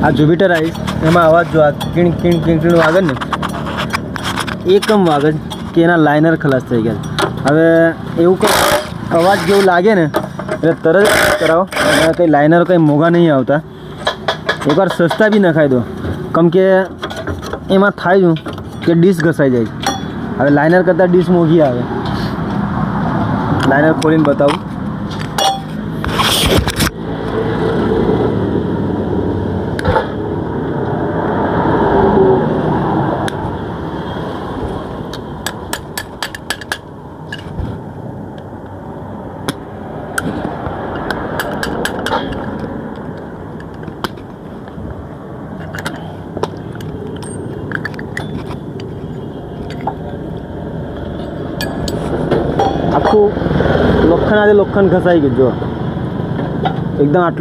આ જુપિટર આવીશ એમાં અવાજ જો આ કીણ કીણ કીણ કીણ વાગે ને એકમ વાગે કે એના લાઇનર ખલાસ થઈ ગયા. હવે એવું કંઈ અવાજ જેવું લાગે ને એટલે તરત કરાવો. અને કંઈ લાઇનર કંઈ મોંઘા નહીં આવતા, એકવાર સસ્તા બી નખાઈ દો. કેમ કે એમાં થાય શું કે ડીશ ઘસાઈ જાય. હવે લાઇનર કરતાં ડીશ મોંઘી આવે. લાઇનર ખોલીને બતાવું. આખું લોખંડ આજે લોખંડ ઘસાઈ ગયું જો એકદમ. આટલું